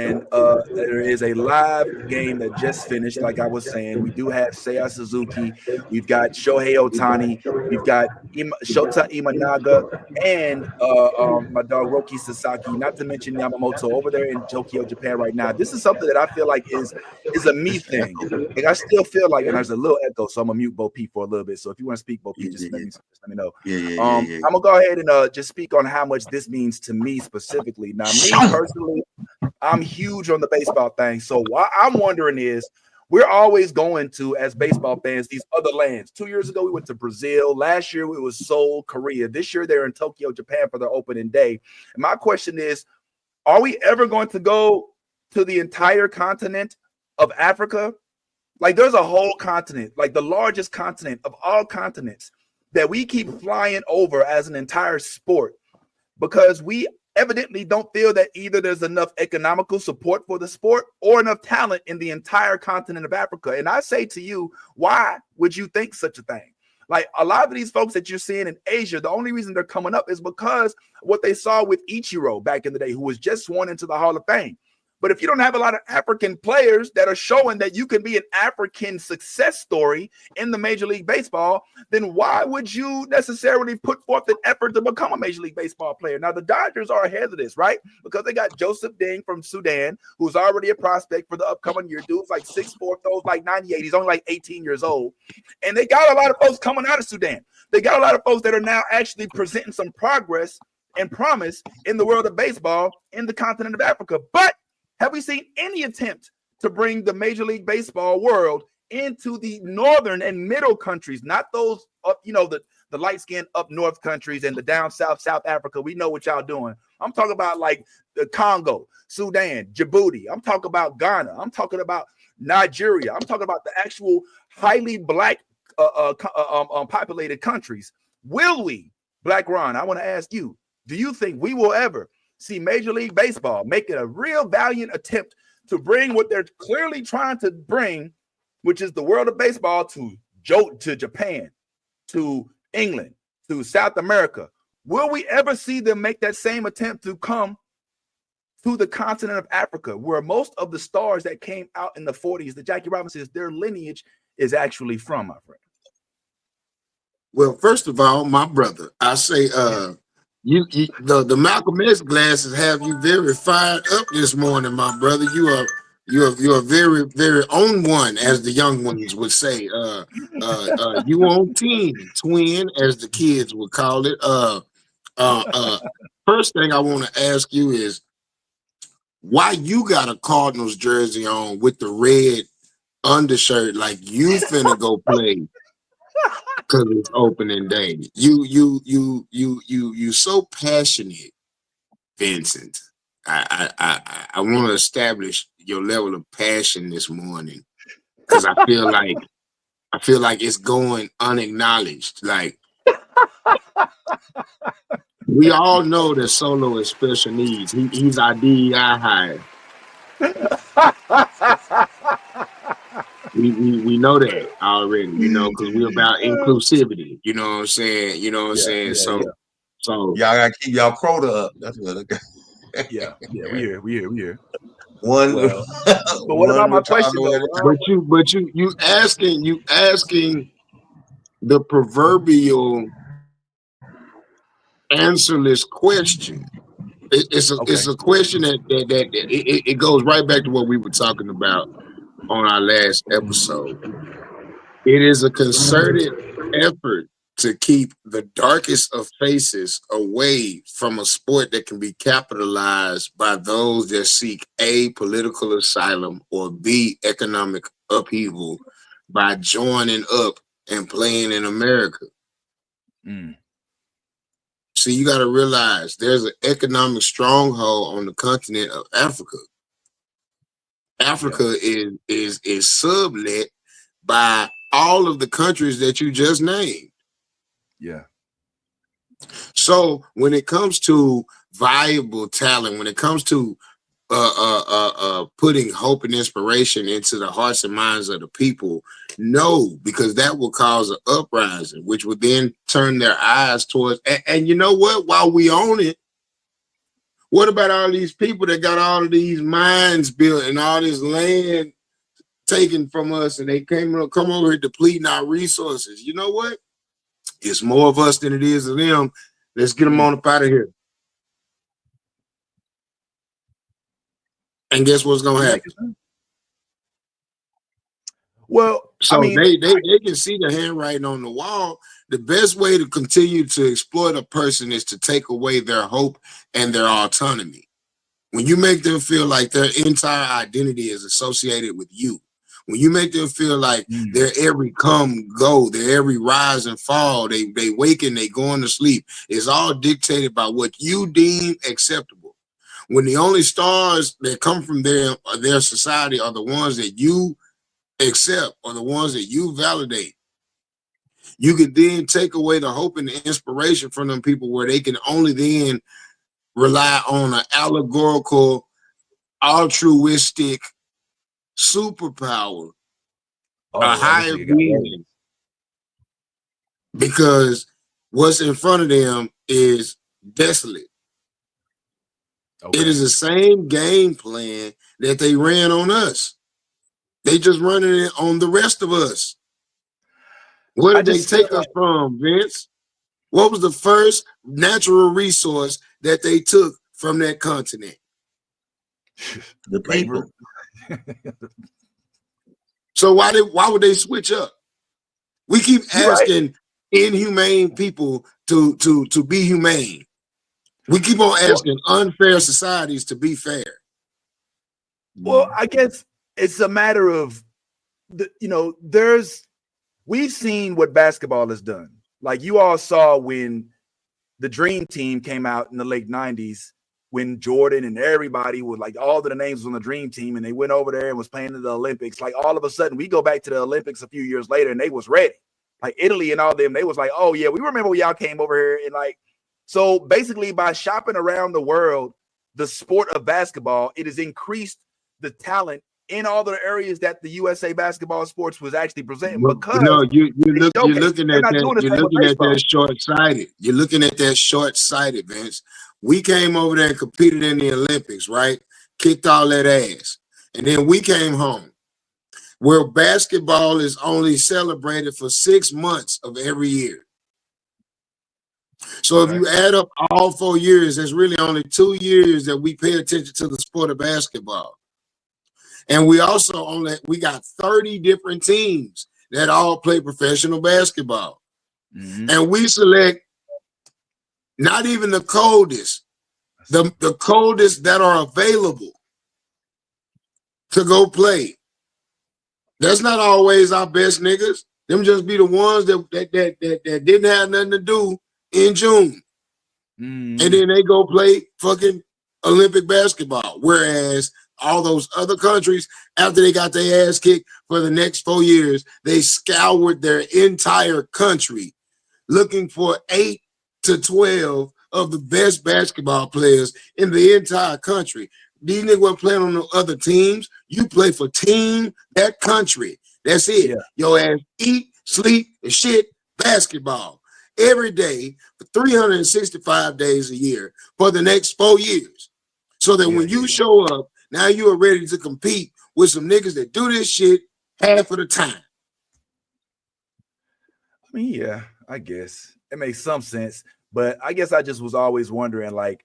And there is a live game that just finished. Like I was saying, we do have Seiya Suzuki, we've got Shohei Ohtani, we've got Shota Imanaga, and my dog Roki Sasaki. Not to mention Yamamoto over there in Tokyo, Japan right now. This is something that I feel like is a me thing. Like I still feel like, and there's a little echo, so I'm gonna mute Bo P for a little bit. So if you want to speak, Bo P, just let me know. I'm gonna go ahead and just speak on how much this means to me specifically. Now, me personally, I'm huge on the baseball thing. So what I'm wondering is, we're always going to, as baseball fans, these other lands. 2 years ago, we went to Brazil. Last year, it was Seoul, Korea. This year, they're in Tokyo, Japan for their opening day. And my question is, are we ever going to go to the entire continent of Africa? Like, there's a whole continent, like the largest continent of all continents, that we keep flying over as an entire sport, because we evidently don't feel that either there's enough economical support for the sport or enough talent in the entire continent of Africa. And I say to you, why would you think such a thing? Like, a lot of these folks that you're seeing in Asia, the only reason they're coming up is because what they saw with Ichiro back in the day, who was just sworn into the Hall of Fame. But if you don't have a lot of African players that are showing that you can be an African success story in the Major League Baseball, then why would you necessarily put forth an effort to become a Major League Baseball player? Now, the Dodgers are ahead of this, right? Because they got Joseph Ding from Sudan, who's already a prospect for the upcoming year. Dude's like 6'4", throws like 98. He's only like 18 years old. And they got a lot of folks coming out of Sudan. They got a lot of folks that are now actually presenting some progress and promise in the world of baseball in the continent of Africa. But have we seen any attempt to bring the Major League Baseball world into the northern and middle countries, not those up, the light-skinned up north countries and the down south, South Africa? We know what y'all doing. I'm talking about like the Congo, Sudan, Djibouti. I'm talking about Ghana. I'm talking about Nigeria. I'm talking about the actual highly black populated countries. Will we, Black Ron, I want to ask you, do you think we will ever see Major League Baseball making a real valiant attempt to bring what they're clearly trying to bring, which is the world of baseball, to Japan, to England, to South America? Will we ever see them make that same attempt to come to the continent of Africa, where most of the stars that came out in the 40s, the Jackie Robinsons, their lineage is actually from, my friend? Well, first of all, my brother, I say, the Malcolm X glasses have you very fired up this morning, my brother. You're very, very on one, as the young ones would say. You on 10, twin, as the kids would call it. First thing I want to ask you is, why you got a Cardinals jersey on with the red undershirt like you finna go play? Because it's opening day. You so passionate, Vincent. I want to establish your level of passion this morning, because I feel like it's going unacknowledged. Like, we all know that Solo is special needs. He's our DEI hire. We know that already, because we're about inclusivity. You know what I'm saying? You know what I'm saying? So y'all gotta keep y'all quota up. That's what I got. We here. One, well, but what about my question though? But you asking the proverbial answerless question. It's a question that it goes right back to what we were talking about on our last episode. It is a concerted effort to keep the darkest of faces away from a sport that can be capitalized by those that seek A, political asylum, or B, economic upheaval by joining up and playing in America. See, you got to realize there's an economic stronghold on the continent of Africa. Africa is sublet by all of the countries that you just named. Yeah. So when it comes to viable talent, when it comes to putting hope and inspiration into the hearts and minds of the people, no, because that will cause an uprising, which would then turn their eyes towards. And you know what? While we own it, What about all these people that got all of these mines built and all this land taken from us, and they come over here depleting our resources? You know what? It's more of us than it is of them. Let's get them on up out of here. And guess what's gonna happen? Well, so I mean, they can see the handwriting on the wall. The best way to continue to exploit a person is to take away their hope and their autonomy. When you make them feel like their entire identity is associated with you, when you make them feel like their every come, go, their every rise and fall, they wake and they going to sleep, is all dictated by what you deem acceptable. When the only stars that come from their society are the ones that you accept or the ones that you validate, you can then take away the hope and the inspiration from them people, where they can only then rely on an allegorical, altruistic superpower, a higher being, because what's in front of them is desolate. It is the same game plan that they ran on us. They just running it on the rest of us. Where did they take us from, Vince? What was the first natural resource that they took from that continent? The paper. So why would they switch up? We keep asking inhumane people to be humane. We keep on asking unfair societies to be fair. Well, I guess it's a matter of, we've seen what basketball has done. Like you all saw when the Dream Team came out in the late 90s, when Jordan and everybody was like, all of the names on the Dream Team, and they went over there and was playing in the Olympics. Like all of a sudden we go back to the Olympics a few years later and they was ready. Like Italy and all them, they was like, oh yeah, we remember when y'all came over here. And like, so basically by shopping around the world, the sport of basketball, it has increased the talent in all the areas that the USA basketball sports was actually presenting. Because you're looking at that short-sighted. You're looking at that short-sighted, Vince. We came over there and competed in the Olympics, right? Kicked all that ass. And then we came home, where basketball is only celebrated for 6 months of every year. So if you add up all 4 years, there's really only 2 years that we pay attention to the sport of basketball. And we also we got 30 different teams that all play professional basketball. And we select not even the coldest, the coldest that are available to go play. That's not always our best niggas. Them just be the ones that didn't have nothing to do in June. And then they go play fucking Olympic basketball. Whereas all those other countries, after they got their ass kicked for the next 4 years, they scoured their entire country looking for 8 to 12 of the best basketball players in the entire country. These niggas weren't playing on no other teams. You play for team, that country. That's it. Yeah. Your ass eat, sleep, and shit basketball every day for 365 days a year for the next 4 years. So that when you show up, now you are ready to compete with some niggas that do this shit half of the time. I mean, yeah, I guess it makes some sense. But I guess I just was always wondering, like,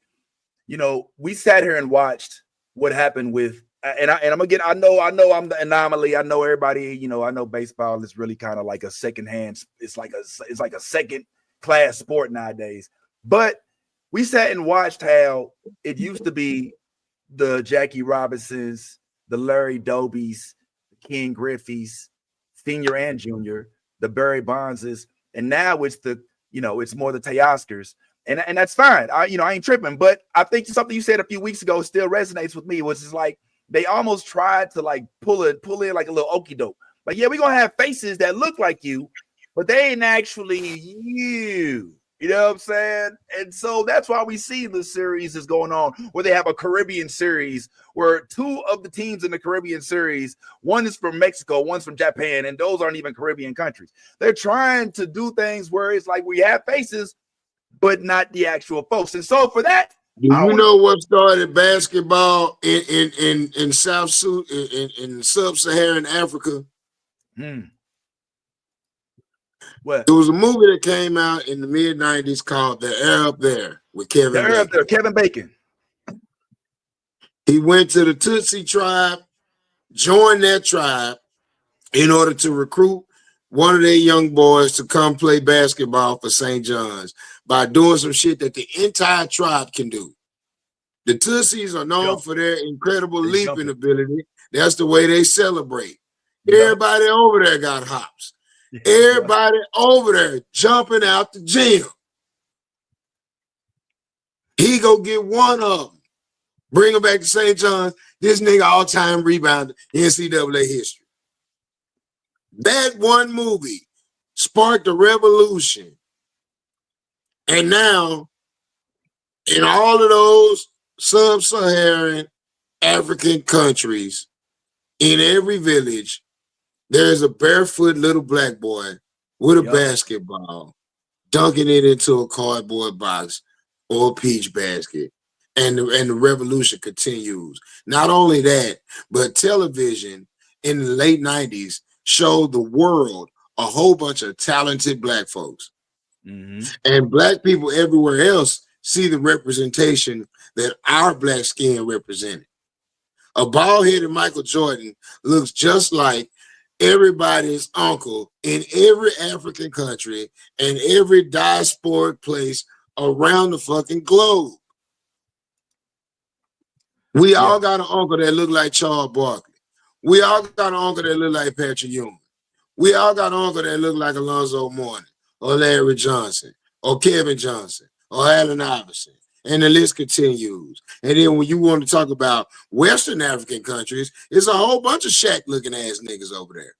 we sat here and watched what happened with, and I'm again, I know I'm the anomaly. I know everybody, I know baseball is really kind of like a secondhand. It's like a second class sport nowadays. But we sat and watched how it used to be the Jackie Robinsons, the Larry Dobies, the Ken Griffey's, senior and junior, the Barry Bondses, and now it's it's more the Teoscars. And that's fine. I ain't tripping. But I think something you said a few weeks ago still resonates with me, which is like they almost tried to like pull in like a little okie doke. Like, yeah, we're gonna have faces that look like you, but they ain't actually you. You know what I'm saying? And so that's why we see the series is going on, where they have a Caribbean series where 2 of the teams in the Caribbean series, one is from Mexico, one's from Japan, and those aren't even Caribbean countries. They're trying to do things where it's like we have faces, but not the actual folks. And so for that, Do you know what started basketball in sub-Saharan Africa? What? There was a movie that came out in the mid-90s called The Air Up There with Kevin Bacon. Kevin Bacon. He went to the Tutsi tribe, joined that tribe in order to recruit one of their young boys to come play basketball for St. John's by doing some shit that the entire tribe can do. The Tutsis are known for their incredible leaping ability. That's the way they celebrate. Everybody over there got hops. Everybody over there jumping out the gym. He go get one of them. Bring him back to St. John's. This nigga all-time rebounder in NCAA history. That one movie sparked a revolution. And now, in all of those sub-Saharan African countries, in every village, there's a barefoot little black boy with a basketball, dunking it into a cardboard box or a peach basket. And the revolution continues. Not only that, but television in the late 90s showed the world a whole bunch of talented black folks. And black people everywhere else see the representation that our black skin represented. A bald-headed Michael Jordan looks just like everybody's uncle in every African country and every diasporic place around the fucking globe. We all got an uncle that look like Charles Barkley. We all got an uncle that look like Patrick Ewing. We all got an uncle that look like Alonzo Mourning or Larry Johnson or Kevin Johnson or Allen Iverson. And the list continues. And then when you want to talk about Western African countries, there's a whole bunch of Shaq-looking ass niggas over there.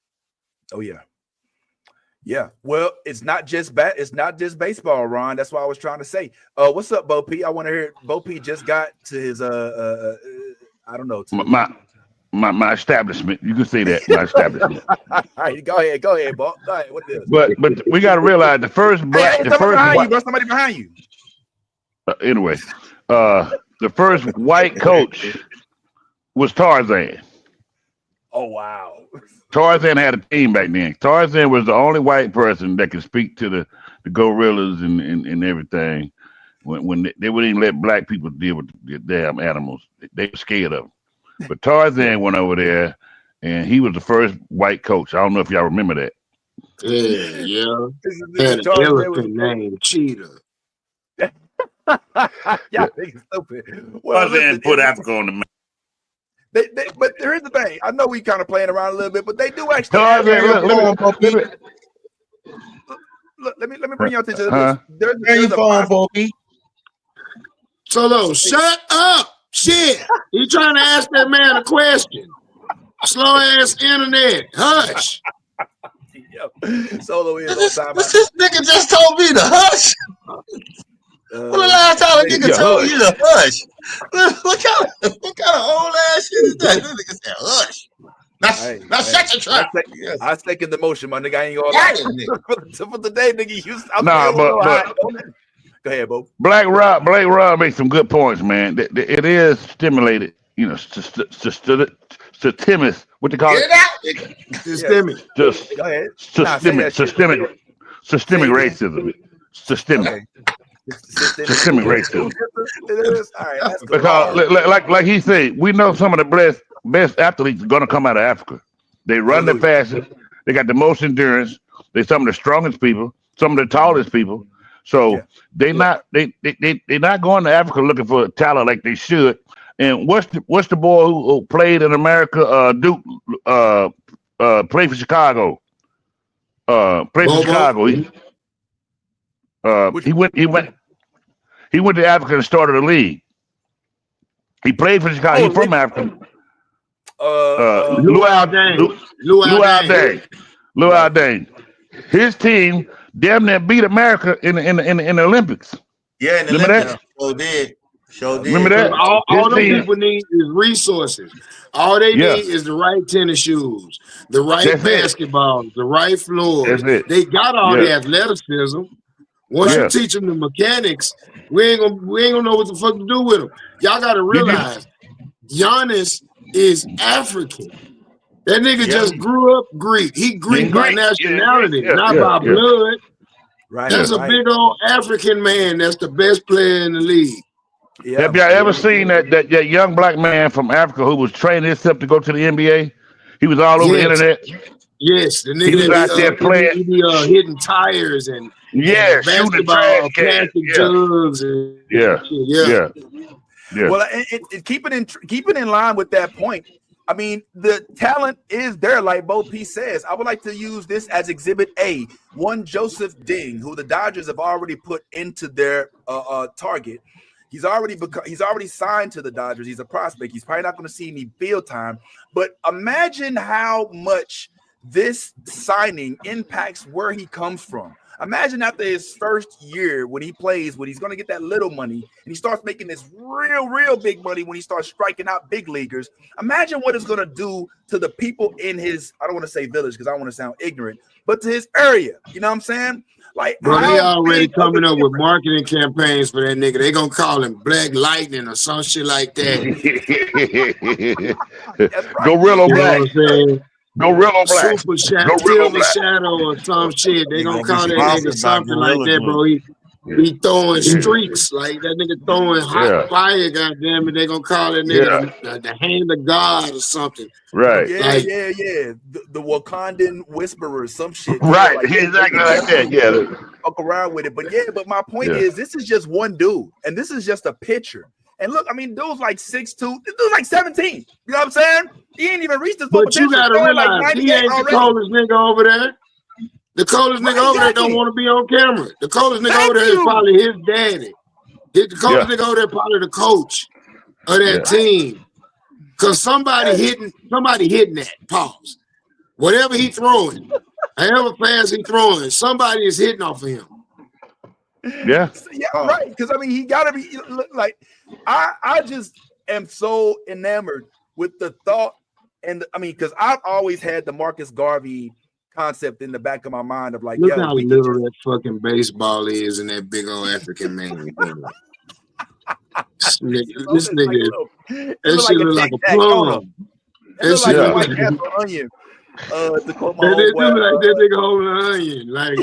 Oh, yeah. Yeah. Well, it's not just baseball, Ron. That's what I was trying to say. What's up, Bo P? I want to hear. Bo P just got to his I don't know. My establishment. You can say that. My establishment. All right, go ahead, Bo. Go ahead. What is? But we got to realize the first black, somebody behind you. Anyway, the first white coach was Tarzan. Oh wow! Tarzan had a team back then. Tarzan was the only white person that could speak to the gorillas and everything. When they wouldn't even let black people deal with the damn animals, they were scared of them. But Tarzan went over there, and he was the first white coach. I don't know if y'all remember that. Yeah. Had an elephant named Cheetah. Yeah, stupid. Well, Tarzan put Africa on the map. But here's the thing. I know we kind of playing around a little bit, but they do actually. Let me bring you attention to this. There's a phone, Solo, shut up. Shit. You trying to ask that man a question. Slow ass internet. Hush. Solo is this nigga just told me to hush. When the last time a nigga told you to hush? What kind of old ass shit is that? This nigga said hush. Now shut your trap. I second the motion, my nigga. I ain't gonna for the day, nigga. But go ahead, Bo. Blake Rob makes some good points, man. It is stimulated, you know, systemic. What they call it? Systemic. Just go ahead. Systemic racism. Systemic racism. All right, that's because, like he said, we know some of the best athletes are gonna come out of Africa. They run the fastest. They got the most endurance. They're some of the strongest people. Some of the tallest people. So they're not going to Africa looking for talent like they should. And what's the boy who played in America? Duke played for Chicago. Played for Chicago. He went to Africa and started a league. He played for Chicago. He's from Africa. Lou Aldane. His team damn near beat America in the Olympics. Yeah, in the Olympics. Sure did. Remember that? All those people need is resources. All they need is the right tennis shoes, the right basketballs, the right floors. They got all the athleticism. Once you teach them the mechanics, we ain't gonna know what the fuck to do with them. Y'all gotta realize, Giannis is African. That nigga just grew up Greek. He Greek by nationality, not by blood. Right. That's a big old African man. That's the best player in the league. Yeah. Have y'all ever seen that young black man from Africa who was training himself to go to the NBA? He was all over the internet. Yes, the nigga he was out there playing, he be hitting tires and shooting trash cans, plastic jugs, and yeah. Well, keeping in line with that point. I mean, the talent is there, like Bo P says. I would like to use this as Exhibit A. One Joseph Ding, who the Dodgers have already put into their target. He's already signed to the Dodgers. He's a prospect. He's probably not going to see any field time. But imagine how much this signing impacts where he comes from. Imagine after his first year when he's going to get that little money and he starts making this real big money when he starts striking out big leaguers. Imagine what it's going to do to the people in his, I don't want to say village because I don't want to sound ignorant, but to his area. You know what I'm saying? Like, bro, they already coming up with marketing campaigns for that nigga. They gonna call him Black Lightning or some shit like that. Gorilla Black. Gorilla Black. Silver Shadow or some shit. They gonna call that nigga something like that, bro. He throwing streaks like that nigga throwing hot fire. Goddamn it, they gonna call that nigga the hand of God or something. Right? The Wakandan whisperer, some shit. Right? Like, exactly like that. Yeah. Fuck around with it, but my point is, this is just one dude, and this is just a pitcher. And look, I mean, dude's like 6'2", dude's like 17. You know what I'm saying? He ain't even reached his full potential. But you gotta realize, like he ain't the coldest nigga over there. The coldest nigga over there don't want to be on camera. The coldest nigga over there is probably his daddy. The coldest nigga over there probably the coach of that team. Cause somebody hitting that. Pause. Whatever he throwing, however fast he throwing, somebody is hitting off of him. Yeah, right. Because I mean, he gotta be like. I just am so enamored with the thought, and I mean, because I've always had the Marcus Garvey concept in the back of my mind of like, look how little that fucking baseball is in that big old African man. This nigga, that shit look like a plum. It look like a White Castle onion. To quote my they do like that nigga holding an onion, like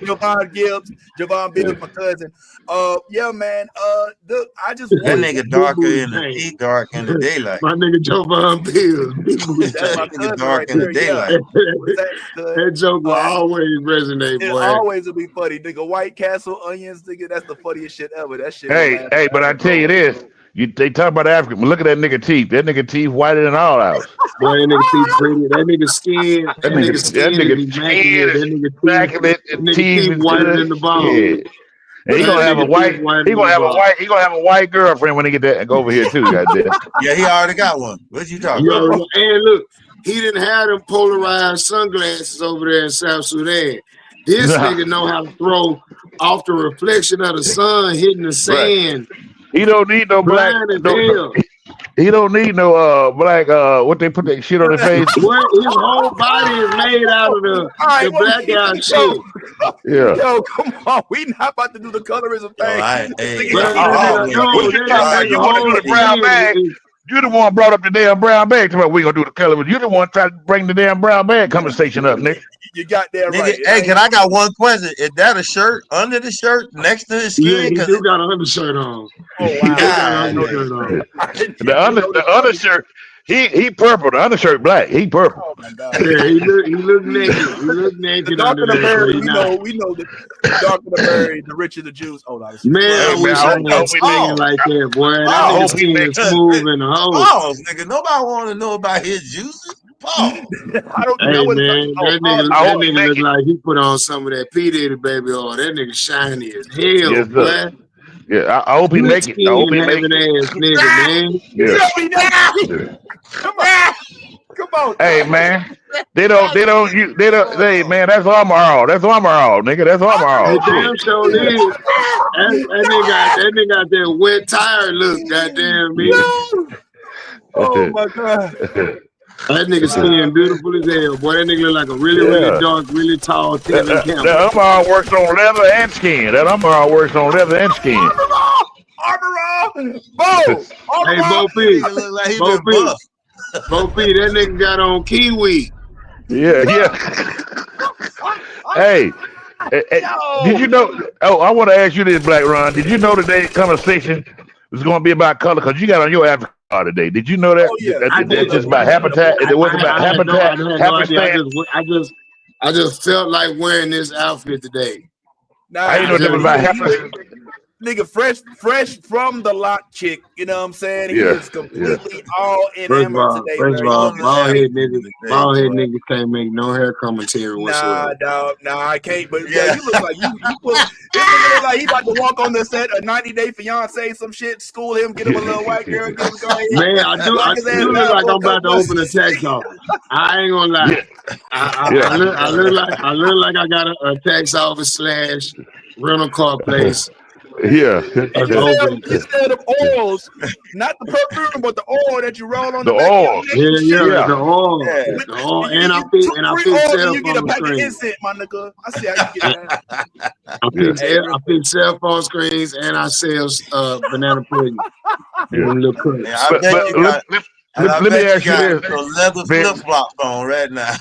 Javon Bibbs, my cousin. Yeah, man. I just that nigga darker in the dark in the daylight. My nigga Javon Bibbs. That's my nigga dark in the daylight. That joke will always resonate, boy. It always will be funny, nigga. White Castle onions, nigga. That's the funniest shit ever. That shit. Hey, but I tell you this. They talk about African, but look at that nigga teeth. That nigga teeth whiter than all ours. Boy, that nigga teeth pretty. That nigga skin. That nigga immaculate. And teeth whiter than the ball. Yeah. And he gonna have a white. He gonna have a white girlfriend when he get that go over here too. Goddamn. Yeah, he already got one. What you talking about? And look, he didn't have them polarized sunglasses over there in South Sudan. This nigga know how to throw off the reflection of the sun hitting the sand. Right. He don't need no black. He don't need no black. What they put that shit on their face? His whole body is made out of the black guy shit. Yeah. Yo, come on. We not about to do the colorism thing. You want to do the brown bag? You the one brought up the damn brown bag. Come on, we gonna do the colorism. You the one trying to bring the damn brown bag conversation up, nigga. You got that right. Hey, I got one question. Is that a shirt under the shirt next to his skin? Yeah, he do got an undershirt on. Oh wow. The undershirt. He purple. The undershirt black. He purple. Oh my God. Yeah, he look naked. He look naked. The darker the berry, we know the darker the berry, the richer the juice. Oh, man, I wish I had skin like that, boy. That nigga skin is smooth in the hole. Pause, nigga. Nobody want to know about his juices. Pause. That nigga look like he put on some of that P. Diddy baby oil. That nigga shiny as hell, boy. Yeah, I hope he make it. I hope he make it. Ass nigga, man. Yeah. Come on. Hey, man. They don't. Hey, man, that's armor all. That's armor all, nigga. That's armor all. Damn sure is. That nigga got that wet tire look. Goddamn me. Oh my God. That nigga skin beautiful as hell. Boy, that nigga look like a really dark, really tall Tevin Campbell. That umpire works on leather and skin. That umpire works on leather and skin. Armor, Bo. Hey, Bo P. Bo P, that nigga got on kiwi. Yeah. Hey, did you know? Oh, I want to ask you this, Black Ron. Did you know today's conversation was going to be about color? Because you got on your African card today. Did you know that? Oh, yeah. It's just about habitat. It wasn't about habitat. I just felt like wearing this outfit today. Nah, I didn't know that was about habitat. Nigga, fresh from the lot chick. You know what I'm saying? He is completely all enamored today. First of all, bald head niggas can't make no hair commentary whatsoever. Nah, I can't. But yeah, you look like you look like he about to walk on the set of 90 Day Fiance, some shit, school him, get him a little white girl, get him going. Man, I do look like I'm about to open a tax office. I ain't gonna lie. I look like I got a tax office / rental car place. Yeah. Instead of oils, not the perfume, but the oil that you roll on the oil. The oil. The oil. And I fix cell you get a phone pack of screens. incense, my nigga. I see how you get that. I fix cell phone screens and I sell banana pudding. Let me ask you this. Some leather flip flops on right now.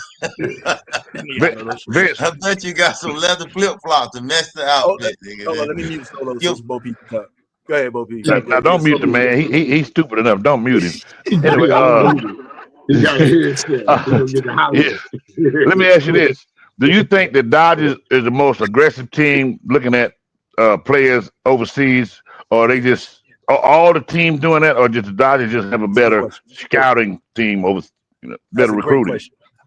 Vince, I bet you got some leather flip flops to mess the outfit. Hold on, let me mute Solo so Bo Peep can talk. Go ahead, Bo Peep. Now don't mute the man. He's stupid enough. Don't mute him. Anyway, let me ask you this: do you think the Dodgers is the most aggressive team looking at players overseas, or they just all the teams doing that, or just the Dodgers just have a better scouting team over, better recruiting?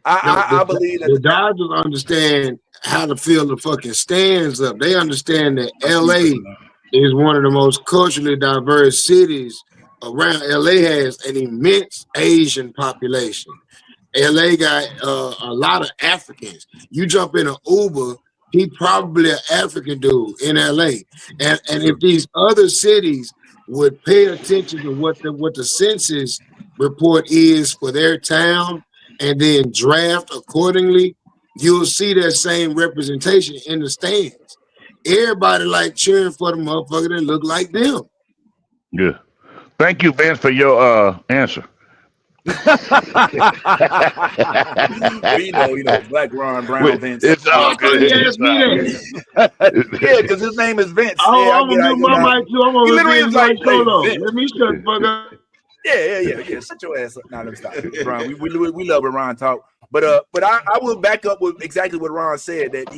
I believe that the Dodgers understand how to fill the fucking stands up. They understand that LA is one of the most culturally diverse cities around. LA has an immense Asian population. LA got a lot of Africans. You jump in an Uber, he probably an African dude in LA. And if these other cities would pay attention to what the census report is for their town and then draft accordingly, you'll see that same representation in the stands. Everybody like cheering for the motherfucker that look like them. Yeah. Thank you, Vince, for your answer. you know, Black Ron Brown Vince. It's all good. Yeah, because his name is Vince. Oh, I'm gonna do my mic too. I'm gonna literally like Solo. Let me shut the fuck up. Yeah. Shut your ass up. Nah, let me stop. Ron, we love when Ron talk. But I will back up with exactly what Ron said, that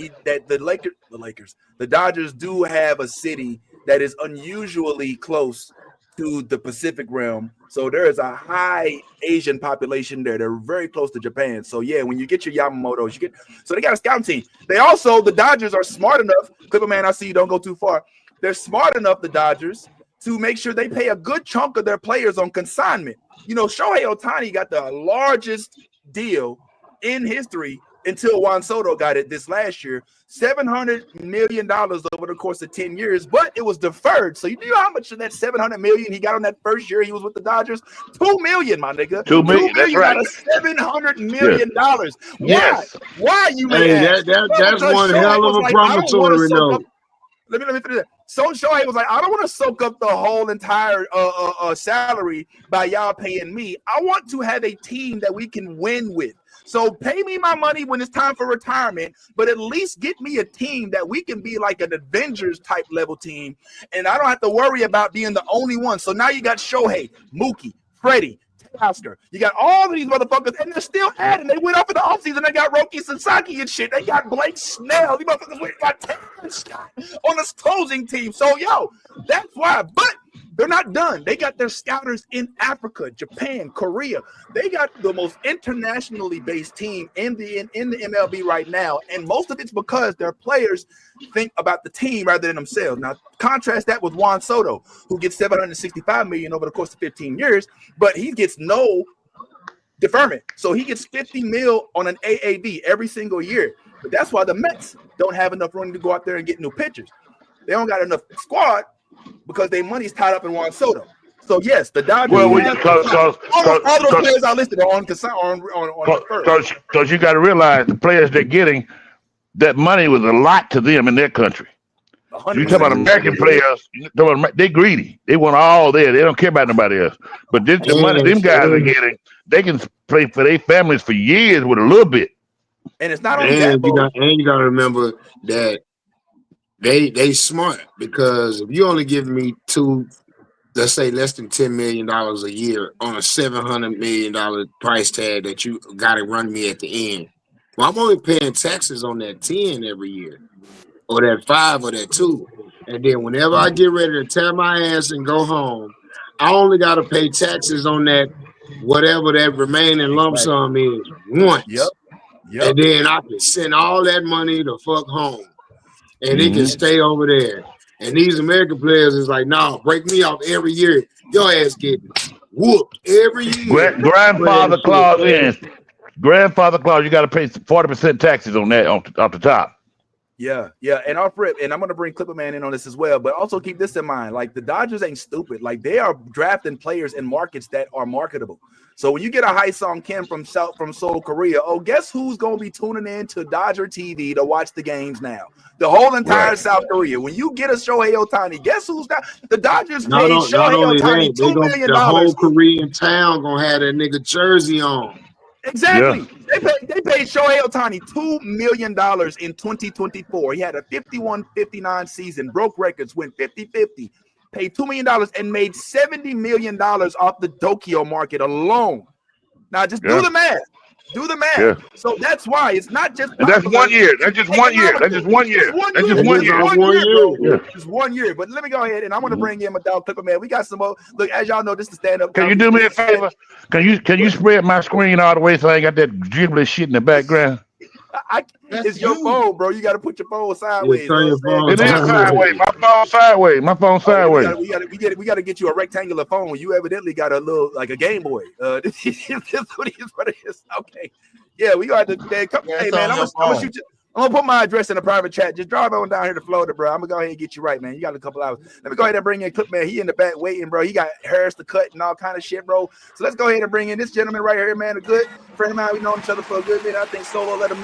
the Dodgers do have a city that is unusually close to the Pacific realm. So there is a high Asian population there. They're very close to Japan. So yeah, when you get your Yamamotos, so they got a scouting team. The Dodgers are smart enough. Clipper man, I see you, don't go too far. They're smart enough, the Dodgers, to make sure they pay a good chunk of their players on consignment. Shohei Ohtani got the largest deal in history until Juan Soto got it this last year, $700 million over the course of 10 years, but it was deferred. So you know how much of that $700 million he got on that first year he was with the Dodgers? $2 million, my nigga. $2 million, that's right. $700 million. Yes. Why you may ask? That's one hell of a promissory note. Let me finish that. So Shohei was like, I don't want to soak up the whole entire salary by y'all paying me. I want to have a team that we can win with. So pay me my money when it's time for retirement, but at least get me a team that we can be like an Avengers type level team, and I don't have to worry about being the only one. So now you got Shohei, Mookie, Freddie, Oscar. You got all of these motherfuckers, and they're still adding. They went off in the offseason. They got Roki Sasaki and shit. They got Blake Snell. These motherfuckers got Terrence Scott on this closing team. So, that's why. But they're not done. They got their scouters in Africa, Japan, Korea. They got the most internationally based team in the MLB right now, and most of it's because their players think about the team rather than themselves. Now, contrast that with Juan Soto, who gets $765 million over the course of 15 years, but he gets no deferment. So he gets $50 million on an AAV every single year. But that's why the Mets don't have enough room to go out there and get new pitchers. They don't got enough squad because their money's tied up in Juan Soto. So yes, the Dodgers. Well, all those players I listed are on first. Because you got to realize the players they're getting, that money was a lot to them in their country. So you talk about American players, they greedy. They want all there. They don't care about nobody else. But the money them guys are getting, they can play for their families for years with a little bit. And it's not only that, you got to remember that they smart, because if you only give me let's say less than $10 million a year on a $700 million price tag that you got to run me at the end, well, I'm only paying taxes on that 10 every year, or that 5 or that 2. And then whenever I get ready to tear my ass and go home, I only got to pay taxes on that, whatever that remaining lump sum is, once. Yep. And then I can send all that money to fuck home. And it can stay over there. And these American players is like, nah, break me off every year. Your ass getting whooped every year. Grandfather clause in. Grandfather clause, you got to pay 40% taxes on that off the top. Yeah. And off rip, and I'm going to bring Clipper Man in on this as well, but also keep this in mind. Like, the Dodgers ain't stupid. Like, they are drafting players in markets that are marketable. So when you get a Hai Sung Kim from Seoul, Korea, guess who's going to be tuning in to Dodger TV to watch the games now? The whole entire South Korea. When you get a Shohei Ohtani, guess who's that? The Dodgers paid Shohei Ohtani $2 million. The whole Korean town going to have that nigga jersey on. Exactly. Yeah. They paid Shohei Ohtani $2 million in 2024. He had a 51-59 season, broke records, went 50-50, paid $2 million and made $70 million off the Tokyo market alone. Now just do the math. Do the math. Yeah. So that's why it's not just. And that's 1 year. That's just 1 year. That's just 1 year. That's just 1 year. 1 year, bro. Yeah. Just 1 year. But let me go ahead and I want to bring in my dog Clipper Man. We got some more. Look, as y'all know, this is stand-up. Can you do me a favor? Can you spread my screen all the way so I ain't got that dribbling shit in the background? It's your phone, bro. You got to put your phone sideways. It is sideways. My phone sideways. We got to get you a rectangular phone. You evidently got a little like a Game Boy. This is what it is. Okay. Yeah, we got to. Hey man, I'm gonna put my address in the private chat. Just drive on down here to Florida, bro. I'm gonna go ahead and get you right, man. You got a couple hours. Let me go ahead and bring in Clip Man. He in the back waiting, bro. He got hairs to cut and all kind of shit, bro. So let's go ahead and bring in this gentleman right here, man. A good friend of mine. We know each other for a good bit. I think Solo let him know.